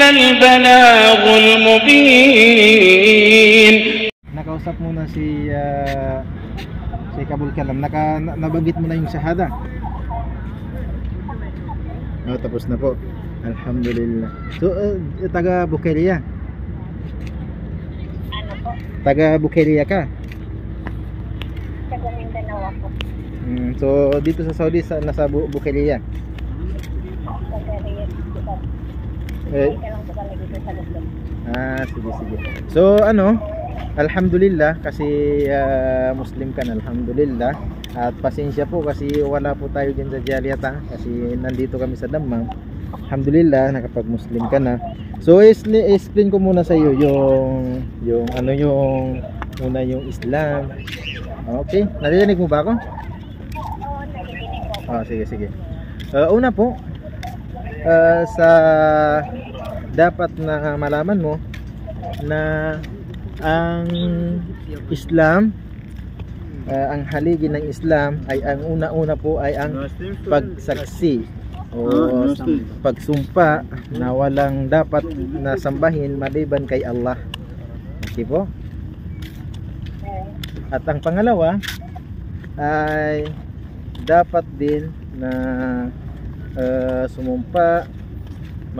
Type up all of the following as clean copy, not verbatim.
البلاغ المبين. Nakausap mo na si Sheikh Abul Kalam. Nabanggit mo na yung shahada? Oh, tapos na po. Alhamdulillah. So, taga Bukaria? Ano po? Taga Bukaria ka? Taga Mindanao ako. So, dito sa Saudi, nasa Bukaria? Taga Riyadh. Eh, Ika lang po talaga dito sa Luzon. sige, sige. So, alhamdulillah, kasi Muslim ka na, alhamdulillah. At pasensya po kasi wala po tayo dyan sa Jaliyata, kasi nandito kami sa Dammam. Alhamdulillah, nakapag-Muslim ka na. So, explain ko muna sa iyo yung una yung Islam. Okay, narinig mo ba ako? Oo, nakikinig po. Sige, sige. Una po, sa dapat na malaman mo na ang Islam, ang haligi ng Islam ay ang una-una po ay ang pagsaksi o pagsumpa na walang dapat na sambahin maliban kay Allah. Okay po? At ang pangalawa ay dapat din na sumumpa,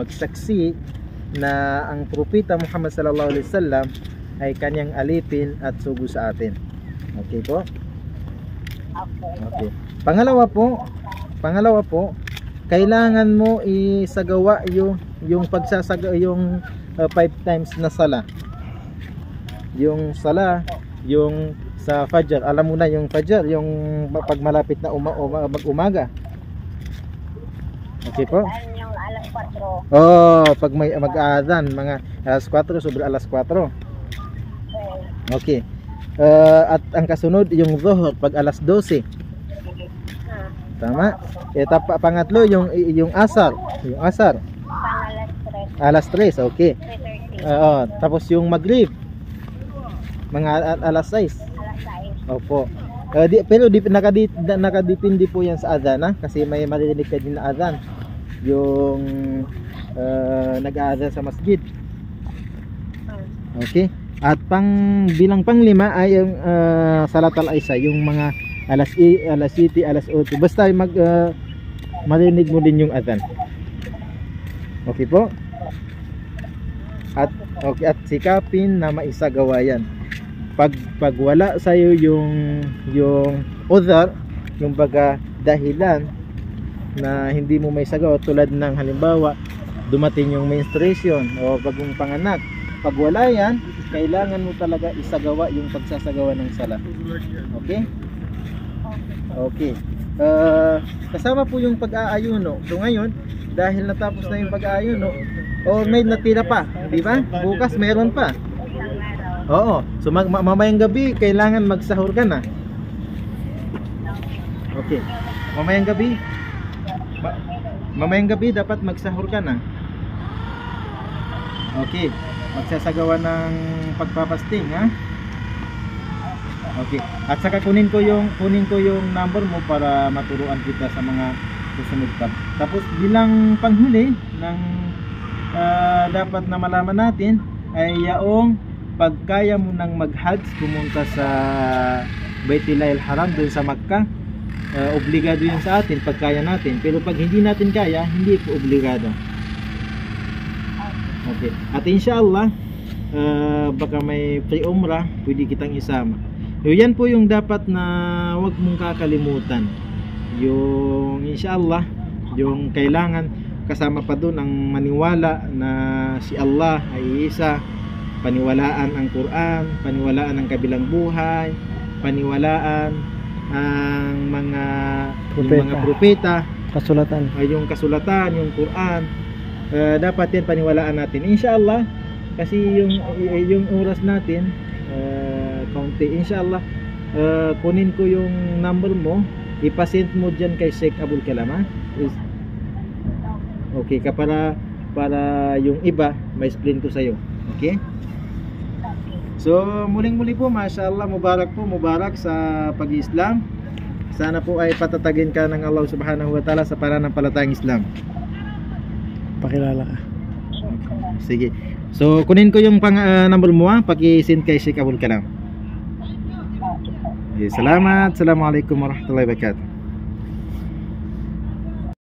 magsaksi na ang propeta Muhammad sallallahu alaihi wasallam ay kanyang alipin at sugo sa atin. Okay po? Okay. Pangalawa po, kailangan mo isagawa yung yung 5 times na sala. Yung sala, yung sa Fajr, alam mo na yung Fajr, yung pag malapit na umaga. Okay po? Yung alas 4. Pag may mag-aadhan, mga alas 4, sobre alas 4. Okay. At ang kasunod, yung Zuhur, pag alas 12. Tama? Pangatlo, yung Asar. Yung Asar. Alas 3, okay. 3:30. Tapos yung Maghrib, mga alas 6. Opo. Pero nakadepende po yan sa adhan, kasi may maririnig ka din na adhan. Yung nag-aadhan sa masjid. Okay. At bilang panglima ay yung salat al-Isha, yung mga alas 7, alas 8. Basta marinig mo din yung adhan. Okay po? At sikapin na maisagawa yan. Pag wala sa iyo yung udhar, yung baga dahilan na hindi mo may sagawa, tulad ng halimbawa dumating yung menstruation o bagong panganak, pag wala yan, kailangan mo talaga isagawa yung pagsasagawa ng sala. Okay? Okay. Kasama po yung pag-aayuno. So ngayon, dahil natapos na yung pag-aayuno, may natira pa, di ba? Bukas meron pa. Oo. So mamayang gabi kailangan magsahur ka na. Okay. Mamayang gabi dapat magsahur ka na. Okay. Magsasagawa ng pagpapasting, ha? Okay. At saka kunin ko yung number mo para maturuan kita sa mga susunod pa. Tapos bilang panghuli ng dapat na malaman natin ay yaong pagkaya mo nang mag-hajj, pumunta sa Baitillahil Haram doon sa Makkah, obligado yun sa atin pagkaya natin. Pero pag hindi natin kaya, hindi po obligado. Okay. At inshallah, baka may free umrah, pwede kitang isama. So, yan po yung dapat na wag mong kakalimutan. Yung inshallah, yung kailangan kasama pa doon ang maniwala na si Allah ay isa, paniwalaan ang Quran, paniwalaan ang kabilang buhay, paniwalaan ang mga propeta, kasulatan, yung kasulatan, yung Quran. Dapat yan paniwalaan natin inshallah, kasi yung oras natin kaunti. Inshallah, kunin ko yung number mo, ipasend mo dyan kay Sheikh Abul Kalam, ha? Okay ka, para yung iba may explain ko sa'yo. Okay? So muling-muli po, mashallah, mubarak sa pag-Islam. Sana po ay patatagin ka ng Allah subhanahu wa ta'ala sa pananampalatayang Islam. Pakilala ka. Sige. So kunin ko yung number mo ha, paki-send kay Sheikh Abul Kalam. Okay, salamat. Assalamualaikum warahmatullahi wabarakatuh.